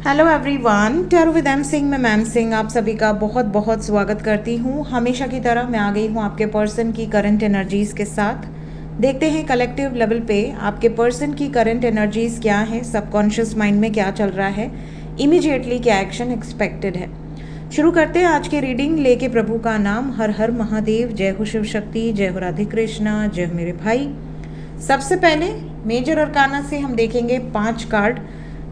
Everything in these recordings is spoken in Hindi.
Hello everyone, tarot with M Singh में मैम सिंह आप सभी का बहुत बहुत स्वागत करती हूँ। हमेशा की तरह मैं आ गई हूँ आपके पर्सन की करंट एनर्जीज़ के साथ। देखते हैं कलेक्टिव लेवल पे आपके पर्सन की करंट एनर्जीज़ क्या है, सबकॉन्शियस माइंड में क्या चल रहा है, इमीडिएटली क्या एक्शन एक्सपेक्टेड है। शुरू करते हैं आज की रीडिंग लेके प्रभु का नाम। हर हर महादेव, जय हो शिव शक्ति, जय हो राधे कृष्णा, जय हो मेरे भाई। सबसे पहले मेजर अरकाना से हम देखेंगे 5 कार्ड,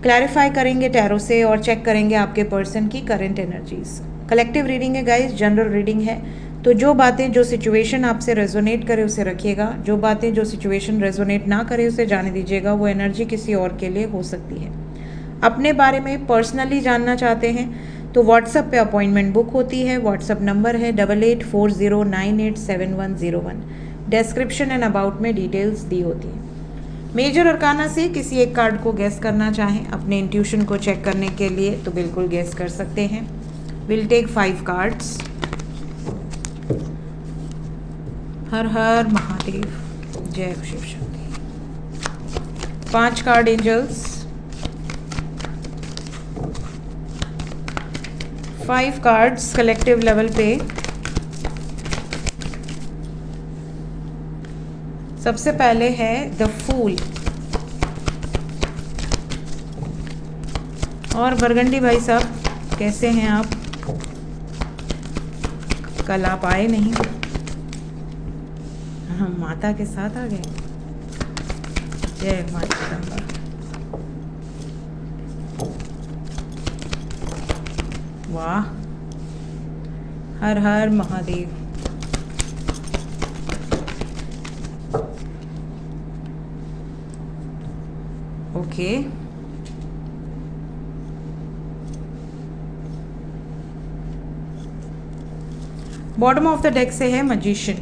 क्लैरिफाई करेंगे टैरो से और चेक करेंगे आपके पर्सन की करंट एनर्जीज। कलेक्टिव रीडिंग है गाइस, जनरल रीडिंग है, तो जो बातें जो सिचुएशन आपसे रेजोनेट करे उसे रखिएगा, जो बातें जो सिचुएशन रेजोनेट ना करे उसे जाने दीजिएगा। वो एनर्जी किसी और के लिए हो सकती है। अपने बारे में पर्सनली जानना चाहते हैं तो व्हाट्सएप पे अपॉइंटमेंट बुक होती है। व्हाट्सएप नंबर है 8840987101। डिस्क्रिप्शन एंड अबाउट में डिटेल्स दी होती है। मेजर अरकाना से किसी एक कार्ड को गेस करना चाहें अपने इंट्यूशन को चेक करने के लिए तो बिल्कुल गेस कर सकते हैं। Will take 5 cards. हर हर महादेव, जय Shiv Shakti. 5 card angels, 5 cards collective level पे। सबसे पहले है द फूल। और बरगंडी भाई साहब कैसे हैं आप? कल आप आए नहीं, हम माता के साथ आ गए। जय माता जगदम्बा। वाह, हर हर Mahadev. Okay, bottom of the deck से है मैजिशियन।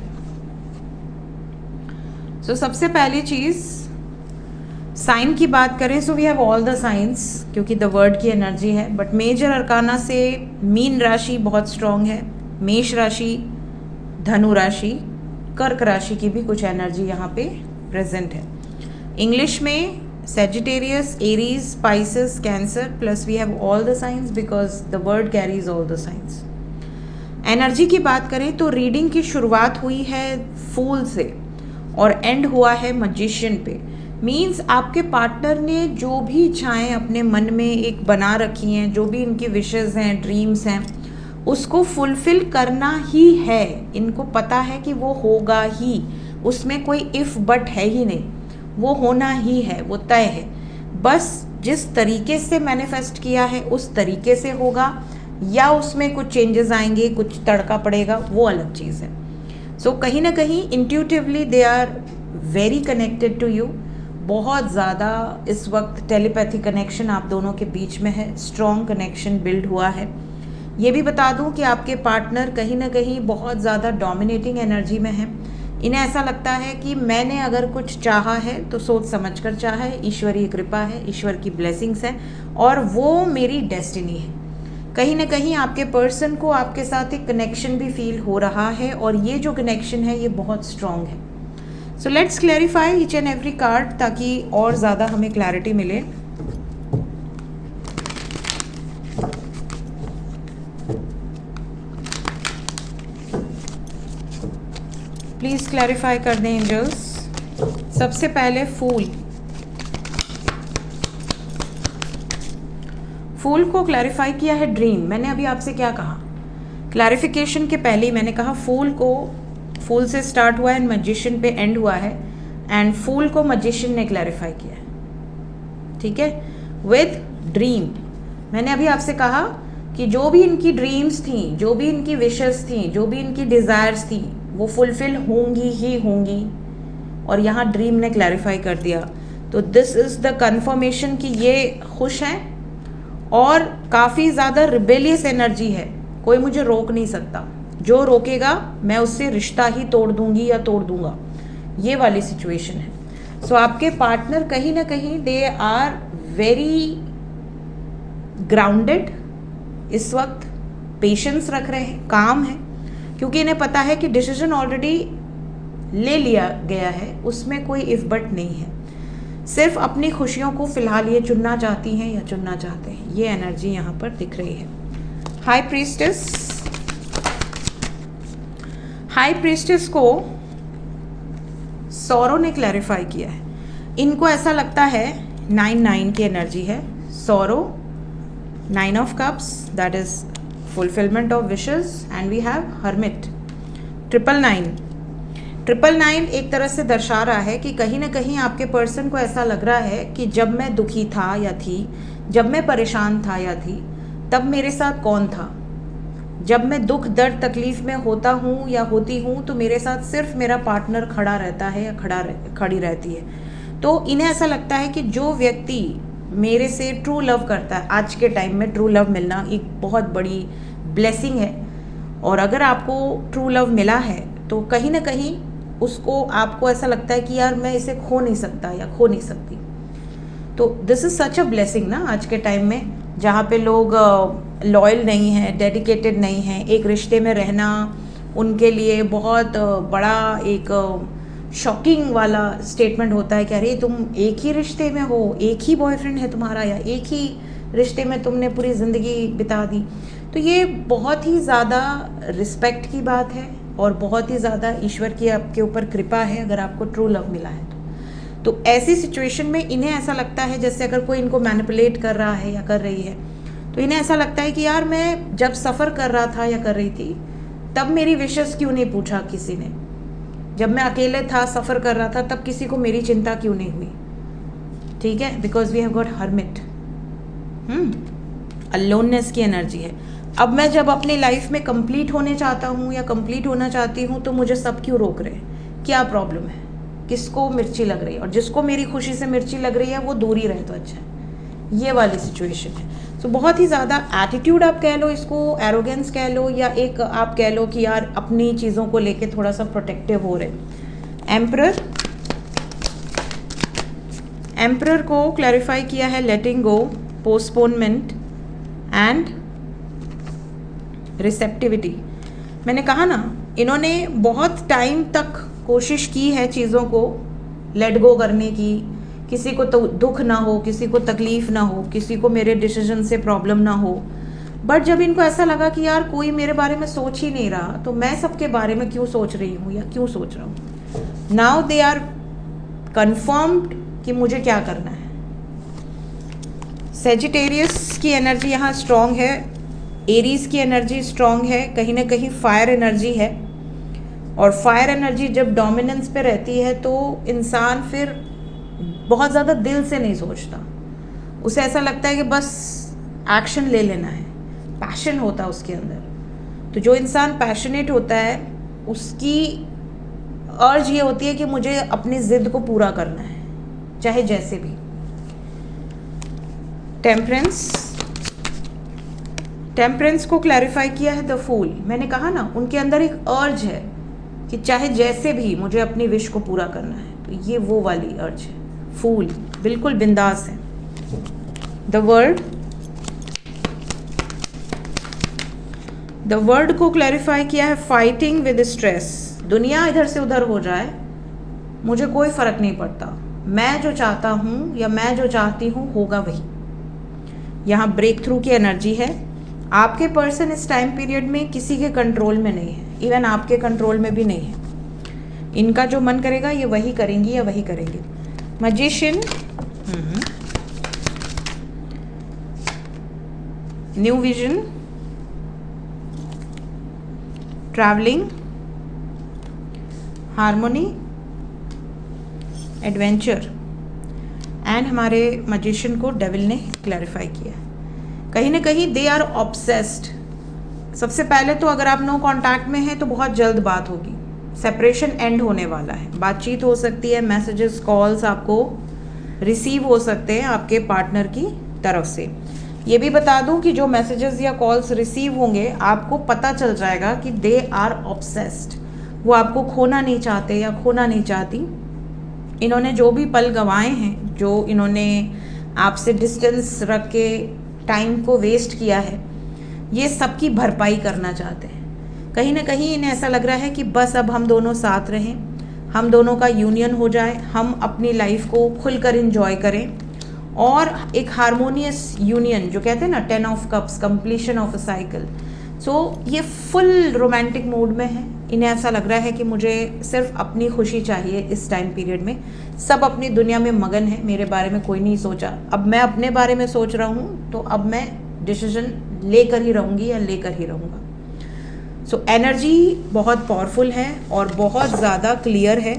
सो सबसे पहली चीज साइन की बात करें, so we have all the science क्योंकि द वर्ड की एनर्जी है। बट मेजर अरकाना से मीन राशि बहुत स्ट्रांग है, मेष राशि, धनु राशि, कर्क राशि की भी कुछ एनर्जी यहाँ पे प्रेजेंट है। इंग्लिश में Sagittarius, Aries, Pisces, Cancer, plus we have all the signs because the word carries all the signs. Energy की बात करें तो रीडिंग की शुरुआत हुई है फूल से और एंड हुआ है मैजिशियन पे। मीन्स आपके पार्टनर ने जो भी इच्छाएं अपने मन में एक बना रखी हैं, जो भी इनकी विशेज़ हैं, ड्रीम्स हैं, उसको फुलफिल करना ही है। इनको पता है कि वो होगा ही, उसमें कोई इफ़ बट है ही नहीं, वो होना ही है, वो तय है। बस जिस तरीके से मैनिफेस्ट किया है उस तरीके से होगा, या उसमें कुछ चेंजेस आएंगे, कुछ तड़का पड़ेगा, वो अलग चीज़ है। सो कहीं ना कहीं intuitively they are very connected to you. बहुत ज़्यादा इस वक्त टेलीपैथी कनेक्शन आप दोनों के बीच में है, स्ट्रॉन्ग कनेक्शन बिल्ड हुआ है। ये भी बता दूं कि आपके पार्टनर कहीं ना कहीं बहुत ज़्यादा डोमिनेटिंग एनर्जी में है। इन्हें ऐसा लगता है कि मैंने अगर कुछ चाहा है तो सोच समझकर चाहा है, ईश्वरीय कृपा है, ईश्वर की ब्लेसिंग्स है और वो मेरी डेस्टिनी है। कहीं ना कहीं आपके पर्सन को आपके साथ एक कनेक्शन भी फील हो रहा है और ये जो कनेक्शन है ये बहुत स्ट्रॉन्ग है। So let's clarify each and every card ताकि और ज़्यादा हमें क्लैरिटी मिले। प्लीज़ क्लैरिफाई कर दें एंजल्स। सबसे पहले फूल। फूल को क्लैरिफाई किया है ड्रीम। मैंने अभी आपसे क्या कहा? क्लैरिफिकेशन के पहले ही मैंने कहा फूल को, फूल से स्टार्ट हुआ है, मैजिशियन पे एंड हुआ है, एंड फूल को मैजिशियन ने क्लैरिफाई किया है, ठीक है, विद ड्रीम। मैंने अभी आपसे कहा कि जो भी इनकी ड्रीम्स थी, जो भी इनकी विशेस थी, जो भी इनकी डिज़ायर्स थी, वो फुलफिल होंगी ही होंगी, और यहाँ ड्रीम ने क्लैरिफाई कर दिया। तो दिस इज़ द कन्फर्मेशन कि ये खुश हैं और काफ़ी ज़्यादा रिबेलियस एनर्जी है। कोई मुझे रोक नहीं सकता, जो रोकेगा मैं उससे रिश्ता ही तोड़ दूंगी या तोड़ दूंगा, ये वाली सिचुएशन है। सो आपके पार्टनर कहीं ना कहीं दे आर वेरी ग्राउंडेड इस वक्त, पेशेंस रख रहे हैं, काम है, क्योंकि इन्हें पता है कि डिसीजन ऑलरेडी ले लिया गया है, उसमें कोई इफ बट नहीं है। सिर्फ अपनी खुशियों को फिलहाल ये चुनना चाहती हैं या चुनना चाहते हैं, ये एनर्जी यहाँ पर दिख रही है। हाई प्रीस्टेस, हाई प्रीस्टेस को सौरो ने क्लैरिफाई किया है। इनको ऐसा लगता है 9 की एनर्जी है sorrow, 9 of cups, that is fulfilment of wishes, and we have hermit. 999 एक तरह से दर्शा रहा है कि कहीं ना कहीं आपके पर्सन को ऐसा लग रहा है कि जब मैं दुखी था या थी, जब मैं परेशान था या थी, तब मेरे साथ कौन था। जब मैं दुख दर्द तकलीफ़ में होता हूँ या होती हूँ तो मेरे साथ सिर्फ मेरा पार्टनर खड़ा रहता है या खड़ी रहती है। तो इन्हें ऐसा लगता है कि जो व्यक्ति मेरे से ट्रू लव करता है, आज के टाइम में ट्रू लव मिलना एक बहुत बड़ी ब्लेसिंग है, और अगर आपको ट्रू लव मिला है तो कहीं ना कहीं उसको आपको ऐसा लगता है कि यार मैं इसे खो नहीं सकता या खो नहीं सकती। तो this is such a blessing ना आज के टाइम में, जहाँ पे लोग लॉयल नहीं हैं, डेडिकेटेड नहीं हैं, एक रिश्ते में रहना उनके लिए बहुत बड़ा एक शॉकिंग वाला स्टेटमेंट होता है कि अरे तुम एक ही रिश्ते में हो, एक ही बॉयफ्रेंड है तुम्हारा, या एक ही रिश्ते में तुमने पूरी ज़िंदगी बिता दी। तो ये बहुत ही ज़्यादा रिस्पेक्ट की बात है और बहुत ही ज़्यादा ईश्वर की आपके ऊपर कृपा है अगर आपको ट्रू लव मिला है तो ऐसी सिचुएशन में इन्हें ऐसा लगता है जैसे अगर कोई इनको मैनिपुलेट कर रहा है या कर रही है, तो इन्हें ऐसा लगता है कि यार मैं जब सफ़र कर रहा था या कर रही थी तब मेरी विशेस क्यों नहीं पूछा किसी ने, जब मैं अकेले था सफ़र कर रहा था तब किसी को मेरी चिंता क्यों नहीं हुई। ठीक है, because we have got hermit, aloneness की एनर्जी है। अब मैं जब अपनी लाइफ में कंप्लीट होने चाहता हूँ या कंप्लीट होना चाहती हूँ तो मुझे सब क्यों रोक रहे हैं, क्या प्रॉब्लम है, किसको मिर्ची लग रही है, और जिसको मेरी खुशी से मिर्ची लग रही है वो दूर ही रहे तो अच्छा है। ये वाली सिचुएशन है। तो बहुत ही ज़्यादा एटीट्यूड आप कह लो, इसको एरोगेंस कह लो, या एक आप कह लो कि यार अपनी चीज़ों को लेके थोड़ा सा प्रोटेक्टिव हो रहे। एम्परर को क्लैरिफाई किया है लेटिंग गो, पोस्टपोनमेंट एंड रिसेप्टिविटी। मैंने कहा ना, इन्होंने बहुत टाइम तक कोशिश की है चीज़ों को लेट गो करने की, किसी को तो दुख ना हो, किसी को तकलीफ़ ना हो, किसी को मेरे डिसीजन से प्रॉब्लम ना हो। बट जब इनको ऐसा लगा कि यार कोई मेरे बारे में सोच ही नहीं रहा तो मैं सबके बारे में क्यों सोच रही हूँ या क्यों सोच रहा हूँ, नाउ दे आर कन्फर्म्ड कि मुझे क्या करना है। सेजिटेरियस की एनर्जी यहाँ स्ट्रॉन्ग है, एरीज की एनर्जी स्ट्रॉन्ग है, कहीं ना कहीं फायर एनर्जी है, और फायर एनर्जी जब डोमिनेंस पे रहती है तो इंसान फिर बहुत ज़्यादा दिल से नहीं सोचता, उसे ऐसा लगता है कि बस एक्शन ले लेना है, पैशन होता है उसके अंदर। तो जो इंसान पैशनेट होता है उसकी अर्ज ये होती है कि मुझे अपनी ज़िद को पूरा करना है चाहे जैसे भी। टेम्परेंस को क्लैरिफाई किया है द फूल। मैंने कहा ना, उनके अंदर एक अर्ज है कि चाहे जैसे भी मुझे अपनी विश को पूरा करना है, तो ये वो वाली अर्ज है। फूल बिल्कुल बिंदास है। द वर्ड को क्लैरिफाई किया है फाइटिंग विद स्ट्रेस। दुनिया इधर से उधर हो जाए मुझे कोई फ़र्क नहीं पड़ता, मैं जो चाहता हूँ या मैं जो चाहती हूँ होगा वही। यहाँ ब्रेक थ्रू की एनर्जी है। आपके पर्सन इस टाइम पीरियड में किसी के कंट्रोल में नहीं है, इवन आपके कंट्रोल में भी नहीं है। इनका जो मन करेगा ये वही करेंगी या वही करेंगे। Magician, new vision, travelling, harmony, adventure, and हमारे मैजिशियन को डेविल ने क्लैरिफाई किया। कहीं ना कहीं दे आर ऑब्सेस्ड। सबसे पहले तो अगर आप नो कांटेक्ट में हैं तो बहुत जल्द बात होगी, सेपरेशन एंड होने वाला है, बातचीत हो सकती है, मैसेजेस कॉल्स आपको रिसीव हो सकते हैं आपके पार्टनर की तरफ से। ये भी बता दूं कि जो मैसेजेस या कॉल्स रिसीव होंगे आपको पता चल जाएगा कि दे आर ऑब्सेस्ड, वो आपको खोना नहीं चाहते या खोना नहीं चाहती। इन्होंने जो भी पल गंवाए हैं, जो इन्होंने आपसे डिस्टेंस रख के टाइम को वेस्ट किया है, ये सबकी भरपाई करना चाहते हैं। कहीं ना कहीं इन्हें ऐसा लग रहा है कि बस अब हम दोनों साथ रहें, हम दोनों का यूनियन हो जाए, हम अपनी लाइफ को खुलकर इंजॉय करें और एक हारमोनियस यूनियन, जो कहते हैं ना 10 of cups, completion of a cycle. So ये फुल रोमांटिक मूड में है। इन्हें ऐसा लग रहा है कि मुझे सिर्फ अपनी खुशी चाहिए इस टाइम पीरियड में। सब अपनी दुनिया में मगन है, मेरे बारे में कोई नहीं सोचा। अब मैं अपने बारे में सोच रहा हूँ, तो अब मैं डिसीजन लेकर ही रहूँगी या लेकर ही रहूँगा। सो एनर्जी बहुत पावरफुल है और बहुत ज़्यादा क्लियर है।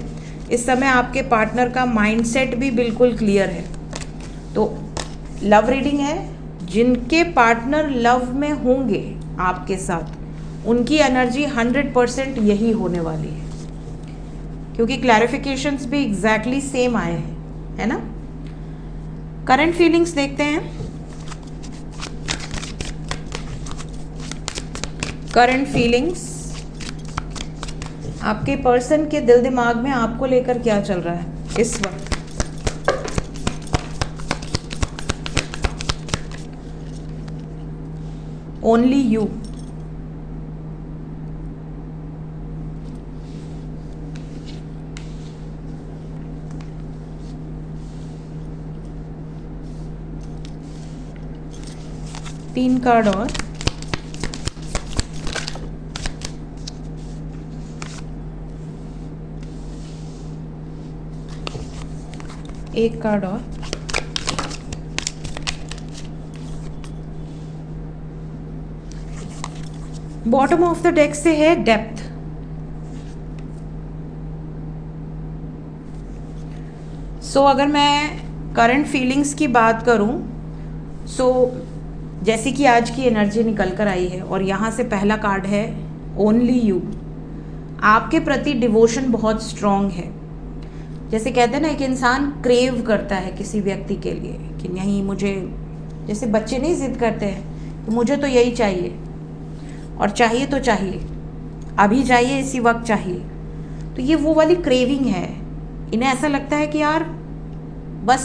इस समय आपके पार्टनर का माइंडसेट भी बिल्कुल क्लियर है। तो लव रीडिंग है, जिनके पार्टनर लव में होंगे आपके साथ, उनकी एनर्जी 100% यही होने वाली है, क्योंकि क्लैरिफिकेशंस भी एग्जैक्टली सेम आए हैं, है ना। करंट फीलिंग्स देखते हैं। करंट फीलिंग्स, आपके पर्सन के दिल दिमाग में आपको लेकर क्या चल रहा है इस वक्त। ओनली यू, तीन कार्ड और एक कार्ड और बॉटम ऑफ द डेक से है डेप्थ। सो अगर मैं करंट फीलिंग्स की बात करूं, सो जैसे कि आज की एनर्जी निकल कर आई है और यहाँ से पहला कार्ड है ओनली यू। आपके प्रति डिवोशन बहुत स्ट्रॉन्ग है। जैसे कहते हैं ना, एक इंसान क्रेव करता है किसी व्यक्ति के लिए कि नहीं, मुझे, जैसे बच्चे नहीं जिद करते हैं कि मुझे तो यही चाहिए, और चाहिए तो चाहिए, अभी चाहिए, इसी वक्त चाहिए। तो ये वो वाली क्रेविंग है। इन्हें ऐसा लगता है कि यार बस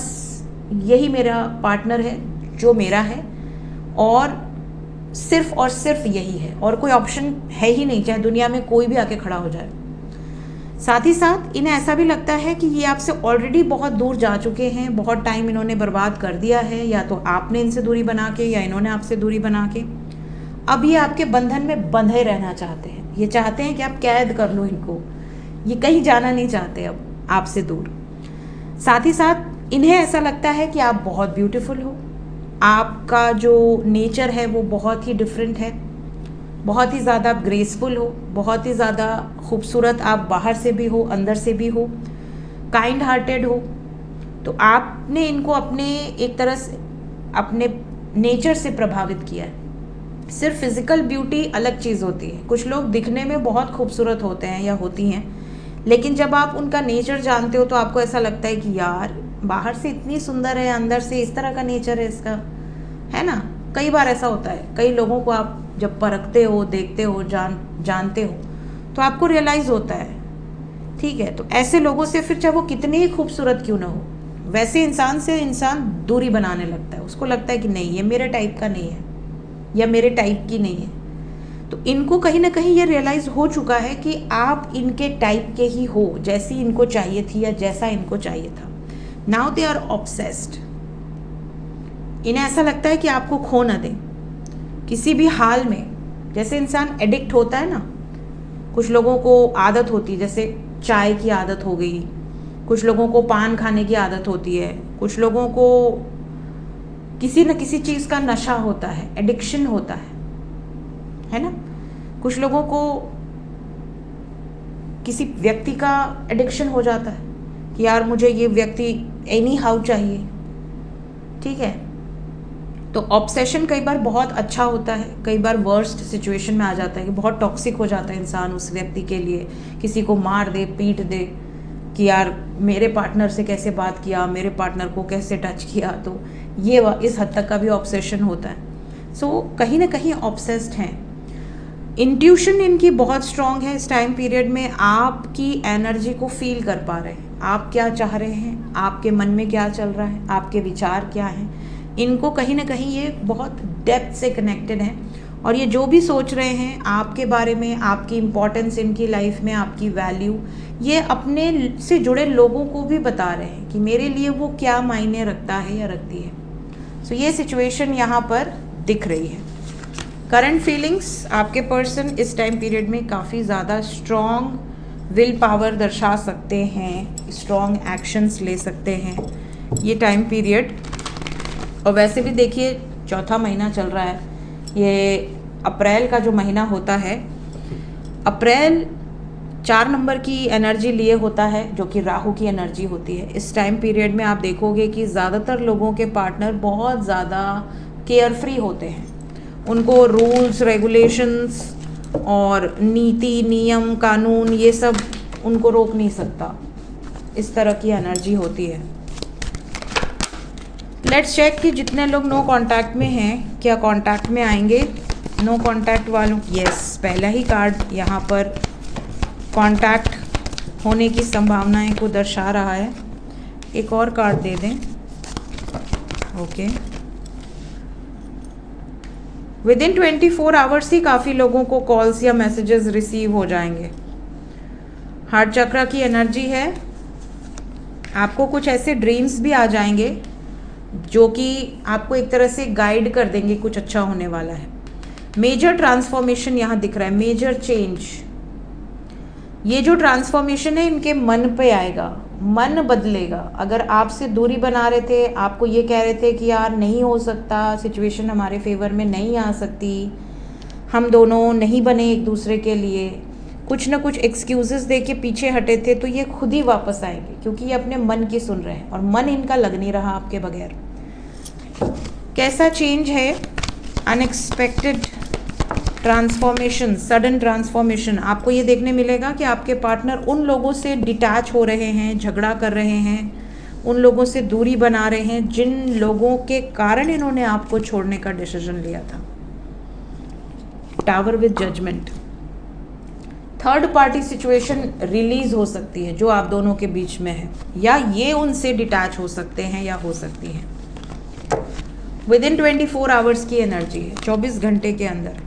यही मेरा पार्टनर है जो मेरा है, और सिर्फ यही है, और कोई ऑप्शन है ही नहीं, चाहे दुनिया में कोई भी आके खड़ा हो जाए। साथ ही साथ इन्हें ऐसा भी लगता है कि ये आपसे ऑलरेडी बहुत दूर जा चुके हैं, बहुत टाइम इन्होंने बर्बाद कर दिया है, या तो आपने इनसे दूरी बना के या इन्होंने आपसे दूरी बना के। अब ये आपके बंधन में बंधे रहना चाहते हैं। ये चाहते हैं कि आप कैद कर लो इनको, ये कहीं जाना नहीं चाहते अब आपसे दूर। साथ ही साथ इन्हें ऐसा लगता है कि आप बहुत ब्यूटीफुल हो, आपका जो नेचर है वो बहुत ही डिफरेंट है, बहुत ही ज़्यादा आप ग्रेसफुल हो, बहुत ही ज़्यादा खूबसूरत आप बाहर से भी हो, अंदर से भी हो, काइंड हार्टेड हो। तो आपने इनको अपने एक तरह से अपने नेचर से प्रभावित किया है। सिर्फ फिजिकल ब्यूटी अलग चीज़ होती है। कुछ लोग दिखने में बहुत खूबसूरत होते हैं या होती हैं, लेकिन जब आप उनका नेचर जानते हो तो आपको ऐसा लगता है कि यार बाहर से इतनी सुंदर है, अंदर से इस तरह का नेचर है इसका, है ना। कई बार ऐसा होता है। कई लोगों को आप जब परखते हो, देखते हो, जानते हो, तो आपको रियलाइज़ होता है। ठीक है, तो ऐसे लोगों से फिर चाहे वो कितने ही खूबसूरत क्यों ना हो, वैसे इंसान से इंसान दूरी बनाने लगता है। उसको लगता है कि नहीं, ये मेरे टाइप का नहीं है या मेरे टाइप की नहीं है। तो इनको कहीं ना कहीं ये रियलाइज़ हो चुका है कि आप इनके टाइप के ही हो, जैसी इनको चाहिए थी या जैसा इनको चाहिए था। Now they are obsessed. इन्हें ऐसा लगता है कि आपको खो ना दें किसी भी हाल में। जैसे इंसान एडिक्ट होता है ना, कुछ लोगों को आदत होती है, जैसे चाय की आदत हो गई, कुछ लोगों को पान खाने की आदत होती है, कुछ लोगों को किसी न किसी चीज़ का नशा होता है, एडिक्शन होता है ना। कुछ लोगों को किसी व्यक्ति का एडिक्शन हो जाता है कि यार मुझे ये व्यक्ति एनी हाउ चाहिए। ठीक है, तो ऑब्सेशन कई बार बहुत अच्छा होता है, कई बार वर्स्ट सिचुएशन में आ जाता है कि बहुत टॉक्सिक हो जाता है इंसान उस व्यक्ति के लिए, किसी को मार दे, पीट दे कि यार मेरे पार्टनर से कैसे बात किया, मेरे पार्टनर को कैसे टच किया। तो ये इस हद तक का भी ऑब्सेशन होता है। सो कहीं ना कहीं ऑब्सेस्ड हैं। इंट्यूशन इनकी बहुत स्ट्रांग है। इस टाइम पीरियड में आपकी एनर्जी को फील कर पा रहे हैं, आप क्या चाह रहे हैं, आपके मन में क्या चल रहा है, आपके विचार क्या हैं। इनको कहीं ना कहीं ये बहुत डेप्थ से कनेक्टेड हैं, और ये जो भी सोच रहे हैं आपके बारे में, आपकी इम्पोर्टेंस इनकी लाइफ में, आपकी वैल्यू, ये अपने से जुड़े लोगों को भी बता रहे हैं कि मेरे लिए वो क्या मायने रखता है या रखती है। सो ये सिचुएशन यहाँ पर दिख रही है। करंट फीलिंग्स, आपके पर्सन इस टाइम पीरियड में काफ़ी ज़्यादा स्ट्रॉन्ग विल पावर दर्शा सकते हैं, स्ट्रॉन्ग एक्शंस ले सकते हैं ये टाइम पीरियड। और वैसे भी देखिए चौथा महीना चल रहा है, ये अप्रैल का जो महीना होता है, अप्रैल 4 नंबर की एनर्जी लिए होता है जो कि राहु की एनर्जी होती है। इस टाइम पीरियड में आप देखोगे कि ज़्यादातर लोगों के पार्टनर बहुत ज़्यादा केयर फ्री होते हैं। उनको रूल्स रेगुलेशंस और नीति नियम कानून ये सब उनको रोक नहीं सकता, इस तरह की एनर्जी होती है। लेट्स चेक कि जितने लोग नो कांटेक्ट में हैं क्या कांटेक्ट में आएंगे। नो कांटेक्ट वालों, यस, पहला ही कार्ड यहाँ पर कांटेक्ट होने की संभावनाएं को दर्शा रहा है। एक और कार्ड दे दें। ओके, विद इन 24 आवर्स ही काफ़ी लोगों को कॉल्स या मैसेजेस रिसीव हो जाएंगे। हार्ट चक्र की एनर्जी है। आपको कुछ ऐसे ड्रीम्स भी आ जाएंगे जो कि आपको एक तरह से गाइड कर देंगे कुछ अच्छा होने वाला है। मेजर ट्रांसफॉर्मेशन यहाँ दिख रहा है, मेजर चेंज। ये जो ट्रांसफॉर्मेशन है इनके मन पे आएगा, मन बदलेगा। अगर आपसे दूरी बना रहे थे, आपको ये कह रहे थे कि यार नहीं हो सकता, सिचुएशन हमारे फेवर में नहीं आ सकती, हम दोनों नहीं बने एक दूसरे के लिए, कुछ ना कुछ एक्सक्यूजेस दे के पीछे हटे थे, तो ये खुद ही वापस आएंगे क्योंकि ये अपने मन की सुन रहे हैं और मन इनका लग नहीं रहा आपके बगैर। कैसा चेंज है? Unexpected transformation, sudden transformation. आपको ये देखने मिलेगा कि आपके पार्टनर उन लोगों से डिटैच हो रहे हैं, झगड़ा कर रहे हैं, उन लोगों से दूरी बना रहे हैं जिन लोगों के कारण इन्होंने आपको छोड़ने का डिसीजन लिया था। Tower with judgement. Third party situation release हो सकती है जो आप दोनों के बीच में है, या ये उनसे डिटैच हो सकते हैं या हो सकती हैं। विद इन 24 आवर्स की एनर्जी है, 24 घंटे के अंदर।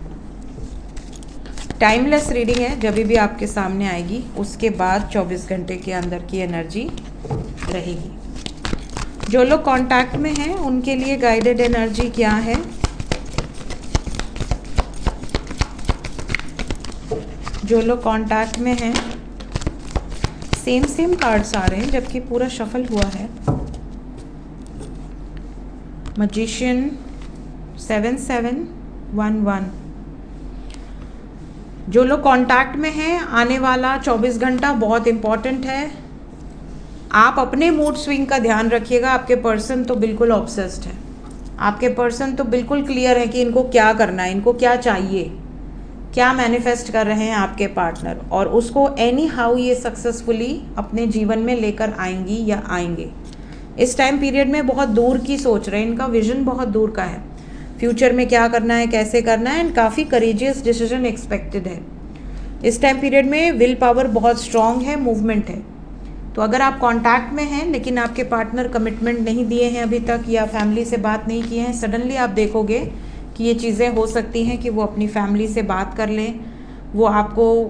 टाइमलेस रीडिंग है, जब भी आपके सामने आएगी उसके बाद 24 घंटे के अंदर की एनर्जी रहेगी। जो लोग कांटेक्ट में हैं उनके लिए गाइडेड एनर्जी क्या है? जो लोग कांटेक्ट में हैं, सेम कार्ड्स आ रहे हैं जबकि पूरा शफल हुआ है। मैजिशियन 7711। जो लोग कांटेक्ट में हैं, आने वाला 24 घंटा बहुत इम्पॉर्टेंट है। आप अपने मूड स्विंग का ध्यान रखिएगा। आपके पर्सन तो बिल्कुल ऑब्सेस्ड है, आपके पर्सन तो बिल्कुल क्लियर है कि इनको क्या करना है, इनको क्या चाहिए, क्या मैनिफेस्ट कर रहे हैं आपके पार्टनर, और उसको एनी हाउ ये सक्सेसफुली अपने जीवन में लेकर आएंगी या आएंगे। इस टाइम पीरियड में बहुत दूर की सोच रहे हैं, इनका विजन बहुत दूर का है, फ्यूचर में क्या करना है, कैसे करना है, एंड काफ़ी करेजियस डिसीजन एक्सपेक्टेड है। इस टाइम पीरियड में विल पावर बहुत स्ट्रॉन्ग है, मूवमेंट है। तो अगर आप कांटेक्ट में हैं लेकिन आपके पार्टनर कमिटमेंट नहीं दिए हैं अभी तक, या फैमिली से बात नहीं की है, सडनली आप देखोगे कि ये चीज़ें हो सकती हैं कि वो अपनी फैमिली से बात कर लें, वो आपको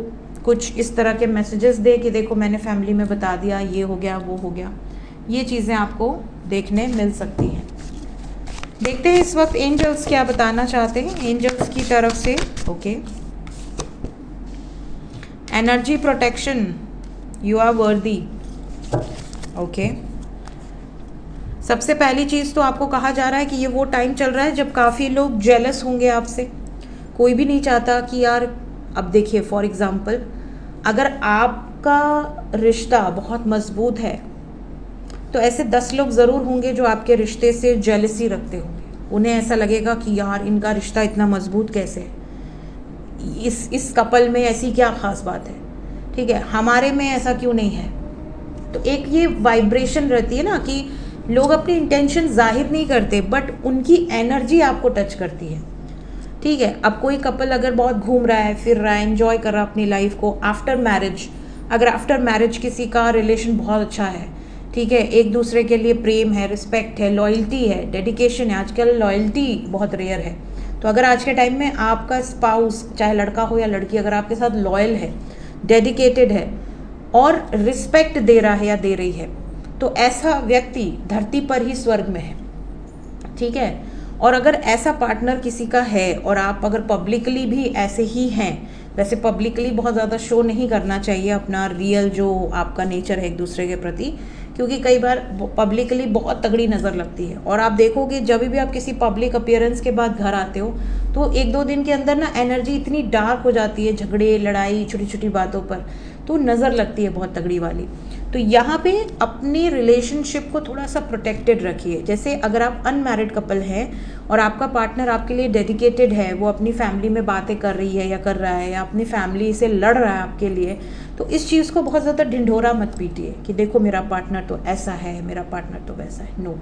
कुछ इस तरह के मैसेजेस दे कि देखो मैंने फैमिली में बता दिया, ये हो गया वो हो गया। ये चीज़ें आपको देखने मिल सकती हैं। देखते हैं इस वक्त एंजल्स क्या बताना चाहते हैं एंजल्स की तरफ से। Okay, energy protection, you are worthy. Okay, सबसे पहली चीज़ तो आपको कहा जा रहा है कि ये वो टाइम चल रहा है जब काफ़ी लोग जेलस होंगे आपसे। कोई भी नहीं चाहता कि यार, अब देखिए फॉर एग्जांपल, अगर आपका रिश्ता बहुत मजबूत है तो ऐसे 10 लोग ज़रूर होंगे जो आपके रिश्ते से जेलसी रखते होंगे। उन्हें ऐसा लगेगा कि यार इनका रिश्ता इतना मजबूत कैसे है, इस कपल में ऐसी क्या ख़ास बात है, ठीक है, हमारे में ऐसा क्यों नहीं है। तो एक ये वाइब्रेशन रहती है ना कि लोग अपनी इंटेंशन जाहिर नहीं करते बट उनकी एनर्जी आपको टच करती है, ठीक है। अब कोई कपल अगर बहुत घूम रहा है, फिर रहा है, एंजॉय कर रहा है अपनी लाइफ को, आफ्टर मैरिज, अगर आफ्टर मैरिज किसी का रिलेशन बहुत अच्छा है, ठीक है, एक दूसरे के लिए प्रेम है, रिस्पेक्ट है, लॉयल्टी है, डेडिकेशन है। आजकल लॉयल्टी बहुत रेयर है, तो अगर आज के टाइम में आपका स्पाउस, चाहे लड़का हो या लड़की, अगर आपके साथ लॉयल है, डेडिकेटेड है, और रिस्पेक्ट दे रहा है या दे रही है, तो ऐसा व्यक्ति धरती पर ही स्वर्ग में है, ठीक है। और अगर ऐसा पार्टनर किसी का है और आप अगर पब्लिकली भी ऐसे ही हैं, वैसे पब्लिकली बहुत ज़्यादा शो नहीं करना चाहिए अपना रियल जो आपका नेचर है एक दूसरे के प्रति, क्योंकि कई बार पब्लिकली बहुत तगड़ी नज़र लगती है। और आप देखोगे जब भी आप किसी पब्लिक अपीयरेंस के बाद घर आते हो तो 1-2 दिन के अंदर ना एनर्जी इतनी डार्क हो जाती है, झगड़े लड़ाई छोटी छोटी बातों पर, तो नज़र लगती है बहुत तगड़ी वाली। तो यहाँ पे अपने रिलेशनशिप को थोड़ा सा प्रोटेक्टेड रखिए। जैसे अगर आप अनमैरिड कपल हैं और आपका पार्टनर आपके लिए डेडिकेटेड है, वो अपनी फैमिली में बातें कर रही है या कर रहा है या अपनी फैमिली से लड़ रहा है आपके लिए, तो इस चीज़ को बहुत ज़्यादा ढिंढोरा मत पीटिए कि देखो मेरा पार्टनर तो ऐसा है, मेरा पार्टनर तो वैसा है। नो,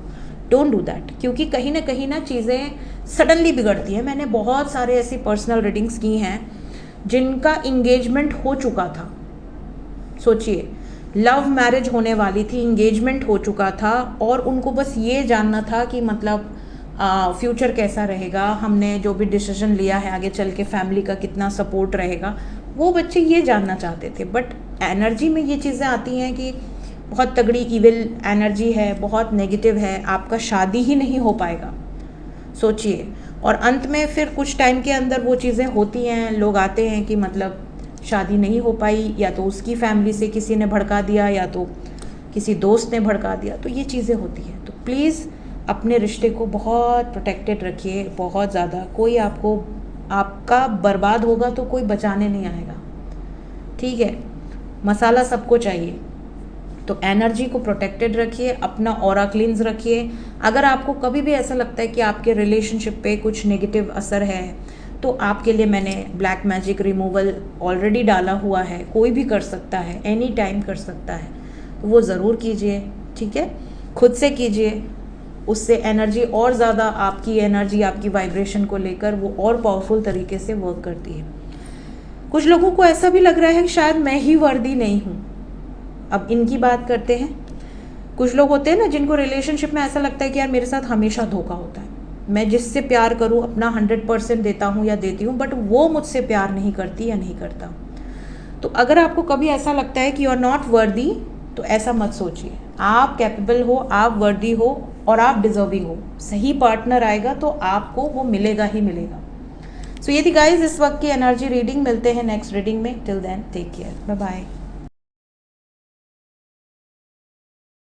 डोंट डू दैट, क्योंकि कहीं ना चीज़ें सडनली बिगड़ती हैं। मैंने बहुत सारे ऐसी पर्सनल रीडिंग्स की हैं जिनका इंगेजमेंट हो चुका था। सोचिए, लव मैरिज होने वाली थी, इंगेजमेंट हो चुका था और उनको बस ये जानना था कि मतलब फ्यूचर कैसा रहेगा, हमने जो भी डिसीजन लिया है आगे चल के फैमिली का कितना सपोर्ट रहेगा, वो बच्चे ये जानना चाहते थे। बट एनर्जी में ये चीज़ें आती हैं कि बहुत तगड़ी इविल एनर्जी है, बहुत नेगेटिव है, आपका शादी ही नहीं हो पाएगा, सोचिए। और अंत में फिर कुछ टाइम के अंदर वो चीज़ें होती हैं, लोग आते हैं कि मतलब शादी नहीं हो पाई, या तो उसकी फैमिली से किसी ने भड़का दिया या तो किसी दोस्त ने भड़का दिया, तो ये चीज़ें होती हैं। तो प्लीज़ अपने रिश्ते को बहुत प्रोटेक्टेड रखिए, बहुत ज़्यादा। कोई आपका बर्बाद होगा तो कोई बचाने नहीं आएगा, ठीक है। मसाला सबको चाहिए, तो एनर्जी को प्रोटेक्टेड रखिए, अपना ऑरा क्लींस रखिए। अगर आपको कभी भी ऐसा लगता है कि आपके रिलेशनशिप पे कुछ नेगेटिव असर है, तो आपके लिए मैंने ब्लैक मैजिक रिमूवल ऑलरेडी डाला हुआ है, कोई भी कर सकता है, एनी टाइम कर सकता है, तो वो ज़रूर कीजिए, ठीक है। खुद से कीजिए, उससे एनर्जी और ज़्यादा, आपकी एनर्जी आपकी वाइब्रेशन को लेकर वो और पावरफुल तरीके से वर्क करती है। कुछ लोगों को ऐसा भी लग रहा है कि शायद मैं ही वर्दी नहीं हूँ। अब इनकी बात करते हैं। कुछ लोग होते हैं ना जिनको रिलेशनशिप में ऐसा लगता है कि यार मेरे साथ हमेशा धोखा होता है, मैं जिससे प्यार करूँ अपना 100% देता हूँ या देती हूँ, बट वो मुझसे प्यार नहीं करती या नहीं करता। तो अगर आपको कभी ऐसा लगता है कि यू आर नॉट वर्दी, तो ऐसा मत सोचिए। आप कैपेबल हो, आप वर्दी हो और आप डिजर्विंग हो। सही पार्टनर आएगा तो आपको वो मिलेगा ही मिलेगा। सो ये थी गाइज इस वक्त की एनर्जी रीडिंग। मिलते हैं नेक्स्ट रीडिंग में। Till then take care, bye bye.